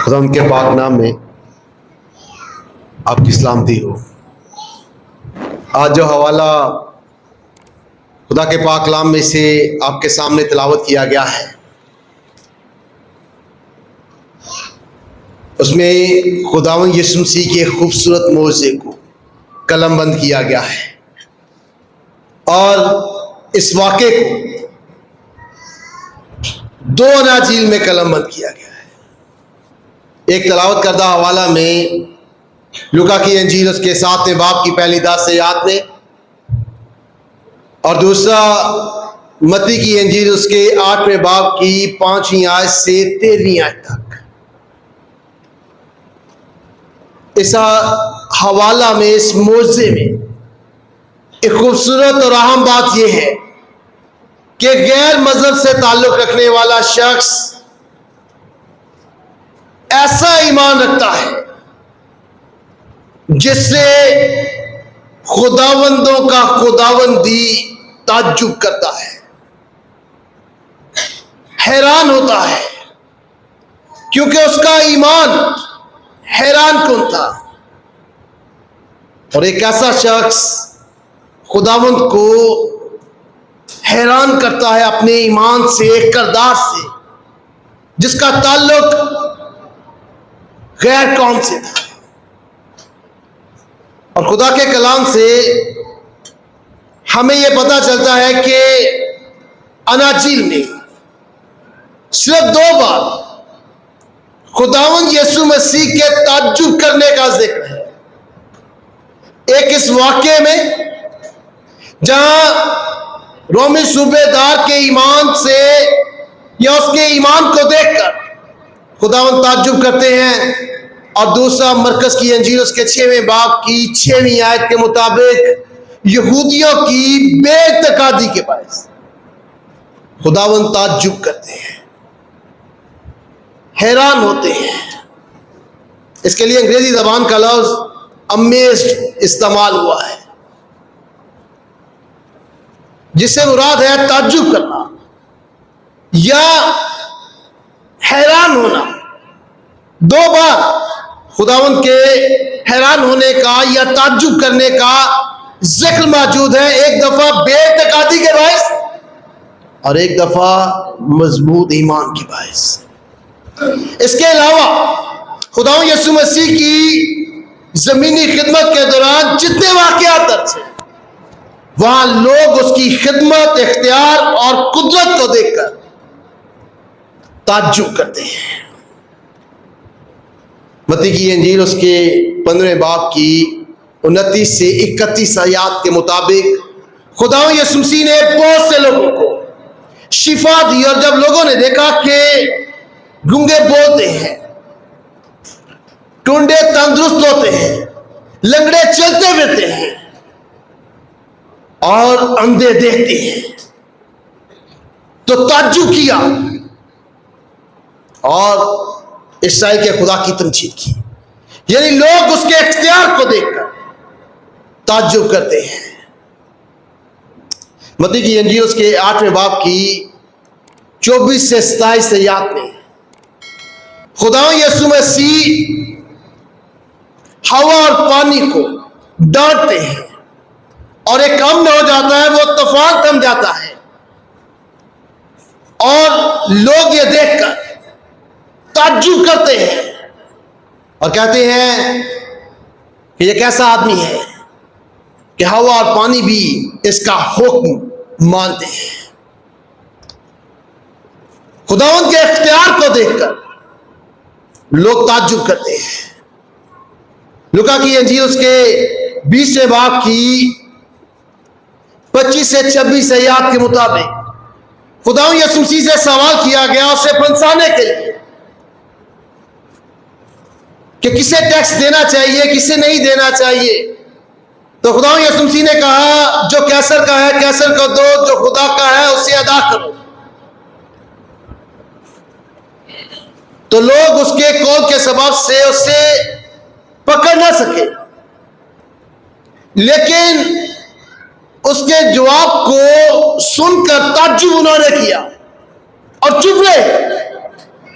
خدا ان کے پاک نام میں آپ کی سلامتی ہو۔ آج جو حوالہ خدا کے پاک کلام میں سے آپ کے سامنے تلاوت کیا گیا ہے، اس میں خداوند یسوع مسیح کے خوبصورت معجزے کو قلم بند کیا گیا ہے، اور اس واقعے کو دو اناجیل میں قلم بند کیا گیا ہے۔ ایک تلاوت کردہ حوالہ میں لوکا کی انجیل اس کے 7ویں باب کی پہلی 10 آیات میں، اور دوسرا متی کی انجیل اس کے 8ویں باب کی 5ویں آیت سے 13ویں آیت تک۔ اس حوالہ میں، اس معجزے میں ایک خوبصورت اور اہم بات یہ ہے کہ غیر مذہب سے تعلق رکھنے والا شخص ایسا ایمان رکھتا ہے جس سے خداوندوں کا خداوندی تعجب کرتا ہے، حیران ہوتا ہے، کیونکہ اس کا ایمان حیران کن تھا۔ اور ایک ایسا شخص خداوند کو حیران کرتا ہے اپنے ایمان سے، ایک کردار سے جس کا تعلق غیر قوم سے تھا۔ اور خدا کے کلام سے ہمیں یہ پتہ چلتا ہے کہ اناجیل میں صرف 2 بار خداوند یسوع مسیح کے تعجب کرنے کا ذکر ہے۔ ایک اس واقعے میں جہاں رومی صوبے دار کے ایمان سے یا اس کے ایمان کو دیکھ کر خداوند تعجب کرتے ہیں، اور دوسرا مرکز کی انجیل اس کے 6ویں باب کی 6ویں آیت کے مطابق یہودیوں کی بے اعتقادی کے باعث خداوند تعجب کرتے ہیں، حیران ہوتے ہیں۔ اس کے لیے انگریزی زبان کا لفظ امیزڈ استعمال ہوا ہے، جس سے مراد ہے تعجب کرنا یا حیران ہونا۔ 2 بار خداوند کے حیران ہونے کا یا تعجب کرنے کا ذکر موجود ہے، ایک دفعہ بے اعتقادی کے باعث اور ایک دفعہ مضبوط ایمان کے باعث۔ اس کے علاوہ خداوند یسوع مسیح کی زمینی خدمت کے دوران جتنے واقعات درج ہیں، وہاں لوگ اس کی خدمت، اختیار اور قدرت کو دیکھ کر تعجب کرتے ہیں۔ متی کی انجیل اس کے 15ویں باب کی 29 سے 31 آیات کے مطابق خداوند یسوع مسیح نے بہت سے لوگوں کو شفا دی، اور جب لوگوں نے دیکھا کہ گونگے بولتے ہیں، ٹونڈے تندرست ہوتے ہیں، لنگڑے چلتے پھرتے ہیں اور اندھے دیکھتے ہیں، تو تعجب کیا اور اسرائیل کے خدا کی تمجید کی۔ یعنی لوگ اس کے اختیار کو دیکھ کر تعجب کرتے ہیں۔ متی کی انجیل اس کے 8ویں باب کی 24 سے 27 آیات میں خداوند یسوع مسیح ہوا اور پانی کو ڈانٹتے ہیں، اور ایک امن ہو جاتا ہے، وہ طوفان تھم جاتا ہے، اور لوگ یہ دیکھ کر تعجب کرتے ہیں اور کہتے ہیں کہ یہ کیسا آدمی ہے کہ ہوا اور پانی بھی اس کا حکم مانتے ہیں۔ خداوند کے اختیار کو دیکھ کر لوگ تعجب کرتے ہیں۔ لوکا کی انجیل اس کے 20ویں باب کی 25 سے 26 آیات کے مطابق خداوند یسوع مسیح سے سوال کیا گیا اسے پھنسانے کے لیے کہ کسے ٹیکس دینا چاہیے، کسے نہیں دینا چاہیے۔ تو خداوند یسوع مسیح نے کہا جو کیسر کا ہے کیسر کو دو، جو خدا کا ہے اسے ادا کرو۔ تو لوگ اس کے قول کے سبب سے اسے پکڑ نہ سکے، لیکن اس کے جواب کو سن کر تعجب انہوں نے کیا اور چپ رہے۔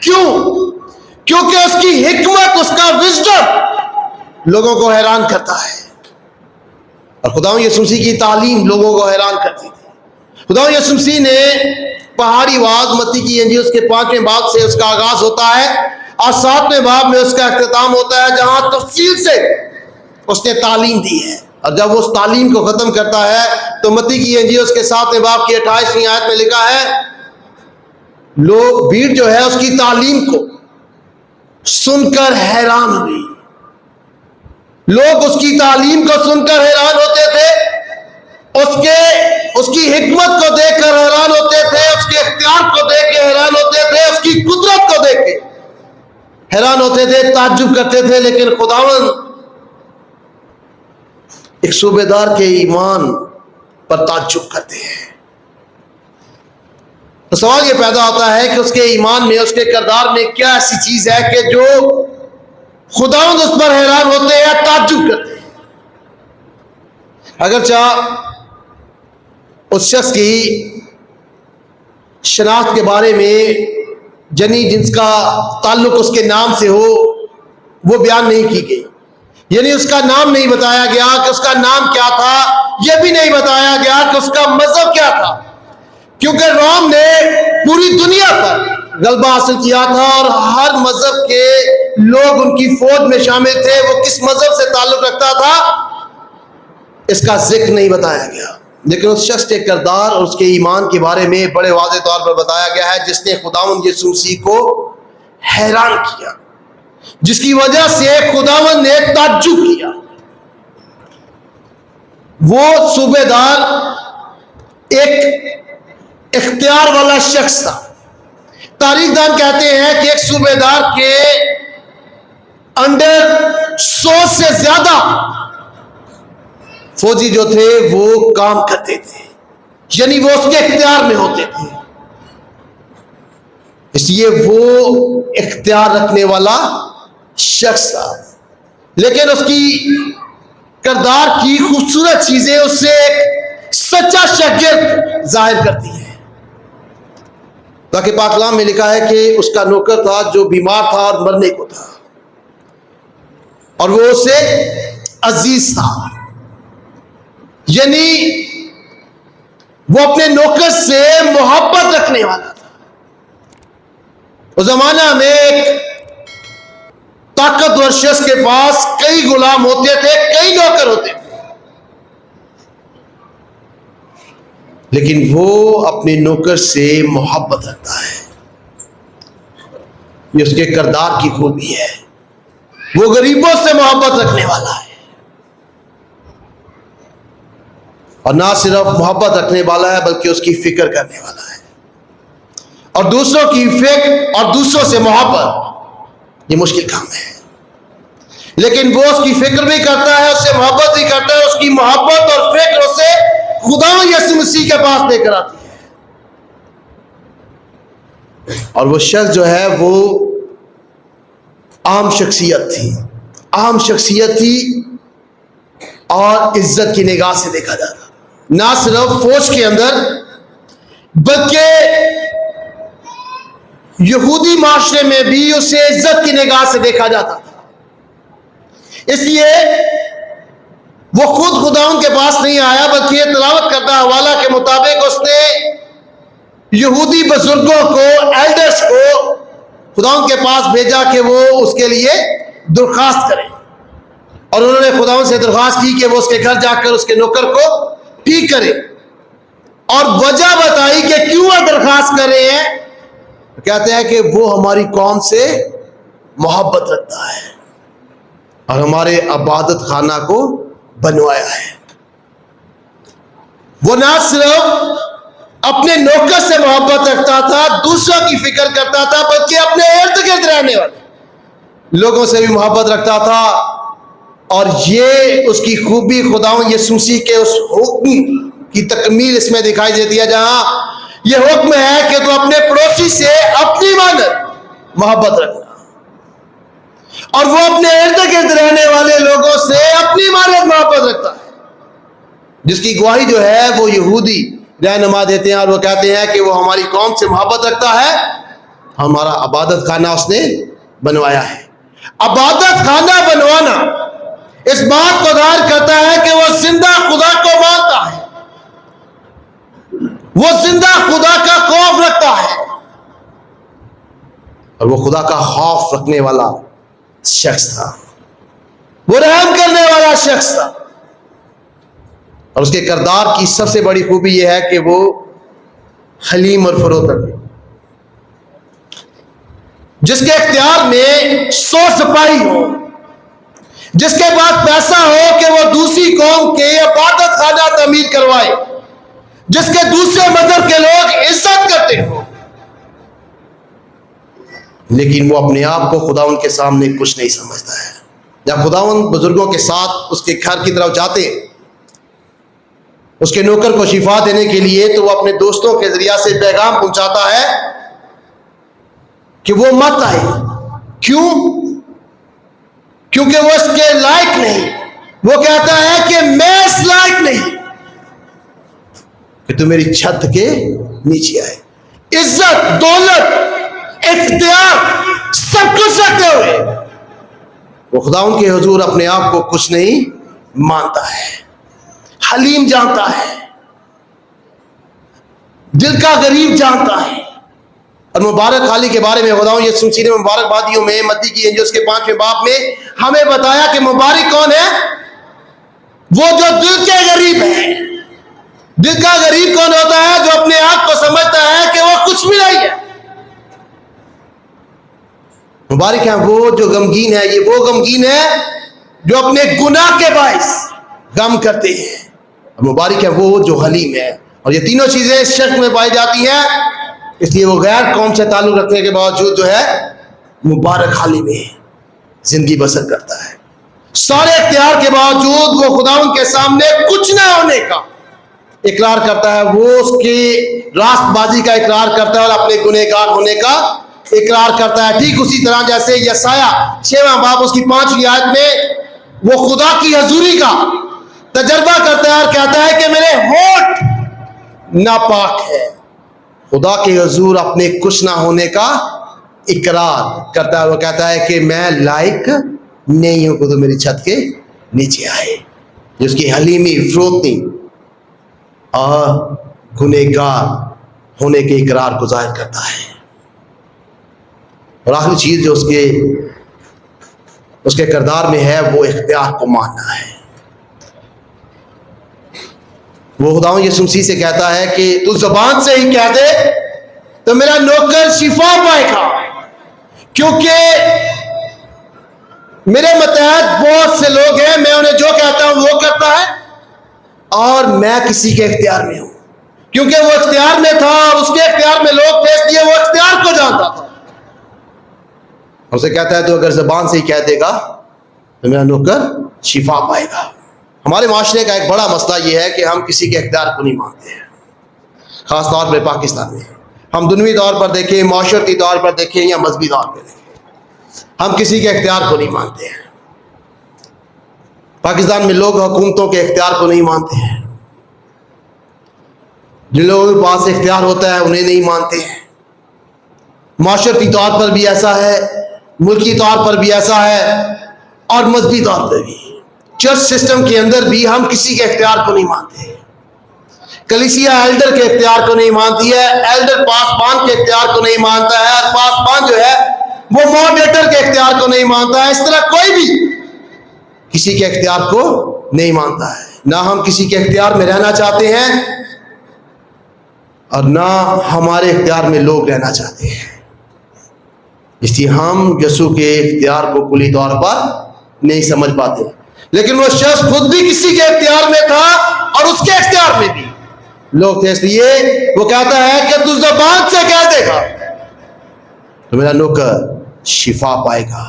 کیوں؟ کیونکہ اس کی حکمت، اس کا وزڈم لوگوں کو حیران کرتا ہے. اور خداوند یسوع مسیح کی تعلیم لوگوں کو حیران کرتی تھی. خداوند یسوع مسیح نے پہاڑی وعظ متی کی انجیل اس کے 5ویں باب سے اس کا آغاز ہوتا ہے اور 7ویں باب میں اس کا اختتام ہوتا ہے، جہاں تفصیل سے اس نے تعلیم دی ہے. اور جب وہ اس تعلیم کو ختم کرتا ہے تو متی کی انجیل اس کے 7ویں باب کی 28ویں آیت میں لکھا ہے، لوگ بھیڑ جو ہے اس کی تعلیم کو سن کر حیران ہوئی. لوگ اس کی تعلیم کو سن کر حیران ہوتے تھے، اس کی حکمت کو دیکھ کر حیران ہوتے تھے، اس کے اختیار کو دیکھ کے حیران ہوتے تھے، اس کی قدرت کو دیکھ کے حیران ہوتے تھے، تعجب کرتے تھے. لیکن خداوند ایک صوبے دار کے ایمان پر تعجب کرتے ہیں. تو سوال یہ پیدا ہوتا ہے کہ اس کے ایمان میں، اس کے کردار میں کیا ایسی چیز ہے کہ جو خداوند اس پر حیران ہوتے ہیں، تعجب کرتے ہیں. اگرچہ اس شخص کی شناخت کے بارے میں جنس کا تعلق اس کے نام سے ہو وہ بیان نہیں کی گئی، یعنی اس کا نام نہیں بتایا گیا کہ اس کا نام کیا تھا، یہ بھی نہیں بتایا گیا کہ اس کا مذہب کیا تھا، کیونکہ روم نے پوری دنیا پر غلبہ حاصل کیا تھا اور ہر مذہب کے لوگ ان کی فوج میں شامل تھے. وہ کس مذہب سے تعلق رکھتا تھا اس کا ذکر نہیں بتایا گیا، لیکن اس شخص کے کردار اور اس کے ایمان کے بارے میں بڑے واضح طور پر بتایا گیا ہے، جس نے خداوند یسوع مسیح کو حیران کیا، جس کی وجہ سے خداوند نے تعجب کیا. وہ صوبے دار ایک اختیار والا شخص تھا. تاریخ دان کہتے ہیں کہ ایک صوبے دار کے انڈر 100 سے زیادہ فوجی جو تھے وہ کام کرتے تھے، یعنی وہ اس کے اختیار میں ہوتے تھے. اس لیے وہ اختیار رکھنے والا شخص تھا. لیکن اس کی کردار کی خوبصورت چیزیں اس سے ایک سچا شاگرد ظاہر کرتی ہیں. تاکہ پاک کلام میں لکھا ہے کہ اس کا نوکر تھا جو بیمار تھا اور مرنے کو تھا، اور وہ اسے عزیز تھا، یعنی وہ اپنے نوکر سے محبت رکھنے والا تھا. اس زمانہ میں ایک طاقتور شخص کے پاس کئی غلام ہوتے تھے، کئی نوکر ہوتے تھے، لیکن وہ اپنے نوکر سے محبت رکھتا ہے. یہ اس کے کردار کی خوبی ہے. وہ غریبوں سے محبت رکھنے والا ہے، اور نہ صرف محبت رکھنے والا ہے بلکہ اس کی فکر کرنے والا ہے. اور دوسروں کی فکر اور دوسروں سے محبت یہ مشکل کام ہے، لیکن وہ اس کی فکر بھی کرتا ہے، اس سے محبت بھی کرتا ہے. اس کی محبت اور فکر اسے خداوند یسوع مسیح کے پاس لے کر آتی ہے. اور وہ شخص جو ہے وہ عام شخصیت تھی، عام شخصیت تھی اور عزت کی نگاہ سے دیکھا جاتا. نہ صرف فوج کے اندر بلکہ یہودی معاشرے میں بھی اسے عزت کی نگاہ سے دیکھا جاتا تھا. اس لیے وہ خود خداوند کے پاس نہیں آیا، بلکہ تلاوت کردہ حوالہ کے مطابق اس نے یہودی بزرگوں کو، ایلڈرز کو خداوند کے پاس بھیجا کہ وہ اس کے لیے درخواست کریں. اور انہوں نے خداوند سے درخواست کی کہ وہ اس کے گھر جا کر اس کے نوکر کو ٹھیک کرے، اور وجہ بتائی کہ کیوں وہ درخواست کر رہے ہیں. کہتے ہیں کہ وہ ہماری قوم سے محبت رکھتا ہے اور ہمارے عبادت خانہ کو بنوایا ہے. وہ نہ صرف اپنے نوکر سے محبت رکھتا تھا، دوسروں کی فکر کرتا تھا، بلکہ اپنے ارد گرد رہنے والے لوگوں سے بھی محبت رکھتا تھا. اور یہ اس کی خوبی خداوند یسوع مسیح کے اس حکم کی تکمیل اس میں دکھائی دیتی ہے، جہاں یہ حکم ہے کہ تو اپنے پڑوسی سے اپنی مانند محبت رکھنا، اور وہ اپنے ارد گرد رہنے والے لوگوں سے اپنی مانند محبت رکھتا ہے. جس کی گواہی جو ہے وہ یہودی رہنما دیتے ہیں، اور وہ کہتے ہیں کہ وہ ہماری قوم سے محبت رکھتا ہے، ہمارا عبادت خانہ اس نے بنوایا ہے. عبادت خانہ بنوانا اس بات کو ظاہر کرتا ہے کہ وہ زندہ خدا کو مانتا ہے, وہ زندہ خدا کا خوف رکھتا ہے, اور وہ خدا کا خوف رکھنے والا شخص تھا, وہ رحم کرنے والا شخص تھا. اور اس کے کردار کی سب سے بڑی خوبی یہ ہے کہ وہ حلیم اور فروتن, جس کے اختیار میں 100 سپاہی ہو, جس کے پاس پیسہ ہو کہ وہ دوسری قوم کے عبادت خانہ تعمیر کروائے, جس کے دوسرے مذہب کے لوگ عزت کرتے ہو, لیکن وہ اپنے آپ کو خداوند کے سامنے کچھ نہیں سمجھتا ہے. جب خداوند بزرگوں کے ساتھ اس کے گھر کی طرف جاتے ہیں اس کے نوکر کو شفا دینے کے لیے, تو وہ اپنے دوستوں کے ذریعہ سے پیغام پہنچاتا ہے کہ وہ مت آئے. کیوں؟ کیونکہ وہ اس کے لائق نہیں. وہ کہتا ہے کہ میں اس لائق نہیں کہ تو میری چھت کے نیچے آئے. عزت, دولت, اختیار سب کچھ رکھتے ہوئے وہ خداوند کے حضور اپنے آپ کو کچھ نہیں مانتا ہے. حلیم جانتا ہے, دل کا غریب جانتا ہے. اور مبارک خالی کے بارے میں خداوند یسوع مسیح نے مبارک بادیوں میں متی کی انجیل اس کے 5ویں باب میں ہمیں بتایا کہ مبارک کون ہے؟ وہ جو دل کے غریب ہے. دل کا غریب کون ہوتا ہے؟ جو اپنے آپ کو سمجھتا ہے کہ وہ کچھ بھی نہیں ہے. مبارک ہے وہ جو غمگین ہے. یہ وہ غمگین ہے جو اپنے گناہ کے باعث غم کرتے ہیں. مبارک ہے وہ جو حلیم ہے. اور یہ تینوں چیزیں اس شخص میں پائی جاتی ہیں, اس لیے وہ غیر قوم سے تعلق رکھنے کے باوجود جو ہے مبارک حالی میں زندگی بسر کرتا ہے. سارے اختیار کے باوجود وہ خداوند کے سامنے کچھ نہ ہونے کا اقرار کرتا ہے. وہ اس کی راست بازی کا اقرار کرتا ہے اور اپنے گنہگار ہونے کا اقرار کرتا ہے. ٹھیک اسی طرح جیسے یسایہ 6واں باب اس کی 5ویں آیت میں وہ خدا کی حضوری کا تجربہ کرتا ہے اور کہتا ہے کہ میرے ہونٹ ناپاک ہے. خدا کے حضور اپنے کچھ نہ ہونے کا اقرار کرتا ہے. وہ کہتا ہے کہ میں لائق نہیں ہوں کہ تو میری چھت کے نیچے آئے. جس کی حلیمی, فروتنی اور گنہگار ہونے کے اقرار کو ظاہر کرتا ہے. اور آخری چیز جو اس کے کردار میں ہے وہ اختیار کو ماننا ہے. وہ خداوند یسوع مسیح سے کہتا ہے کہ تو زبان سے ہی کہہ دے تو میرا نوکر شفا پائے گا, کیونکہ میرے متحد بہت سے لوگ ہیں, میں انہیں جو کہتا ہوں وہ کرتا ہے, اور میں کسی کے اختیار میں ہوں. کیونکہ وہ اختیار میں تھا اور اس کے اختیار میں لوگ تھے, اس لیے وہ اختیار کو جانتا تھا. اسے کہتا ہے تو اگر زبان سے ہی کہہ دے گا تو میرا نوکر شفا پائے گا. ہمارے معاشرے کا ایک بڑا مسئلہ یہ ہے کہ ہم کسی کے اختیار کو نہیں مانتے ہیں, خاص طور پر پاکستان میں. ہم دنوی طور پر دیکھیں, معاشرتی طور پر دیکھیں یا مذہبی طور پر دیکھیں, ہم کسی کے اختیار کو نہیں مانتے ہیں. پاکستان میں لوگ حکومتوں کے اختیار کو نہیں مانتے ہیں. جن لوگوں کے پاس اختیار ہوتا ہے انہیں نہیں مانتے ہیں. معاشرتی طور پر بھی ایسا ہے, ملکی طور پر بھی ایسا ہے, اور مذہبی طور پر بھی. چرچ سسٹم کے اندر بھی ہم کسی کے اختیار کو نہیں مانتے. کلیسیا ایلڈر کے اختیار کو نہیں مانتی ہے, ایلڈر پاسبان کے اختیار کو نہیں مانتا ہے, اور پاسبان جو ہے وہ ماڈریٹر کے اختیار کو نہیں مانتا ہے. اس طرح کوئی بھی کسی کے اختیار کو نہیں مانتا ہے. نہ ہم کسی کے اختیار میں رہنا چاہتے ہیں اور نہ ہمارے اختیار میں لوگ رہنا چاہتے ہیں. اس لیے ہم یسوع کے اختیار کو کلی طور پر نہیں سمجھ پاتے. لیکن وہ شخص خود بھی کسی کے اختیار میں تھا اور اس کے اختیار میں بھی لوگ تھے. اس لیے وہ کہتا ہے کہ تو زبان سے کہہ دے گا تو میرا نوکر شفا پائے گا.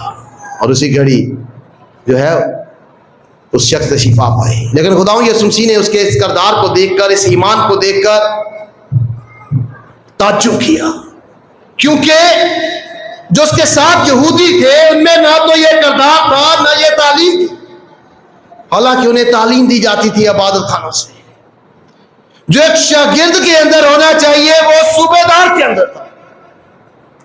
اور اسی گھڑی جو ہے اس شخص سے شفا پائی. لیکن خداوند یسوع مسیح نے اس کے اس کردار کو دیکھ کر, اس ایمان کو دیکھ کر تعجب کیا, کیونکہ جو اس کے ساتھ یہودی تھے ان میں نہ تو یہ کردار تھا نہ یہ تعلیم تھی. حالانکہ انہیں تعلیم دی جاتی تھی عبادت خانوں سے. جو ایک شاگرد کے اندر ہونا چاہیے وہ صوبے دار کے اندر تھا.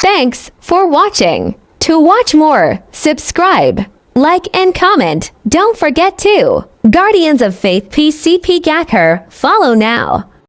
Thanks for watching. To watch more, subscribe, like and comment. Don't forget to Guardians of Faith PCP Gacker. Follow now.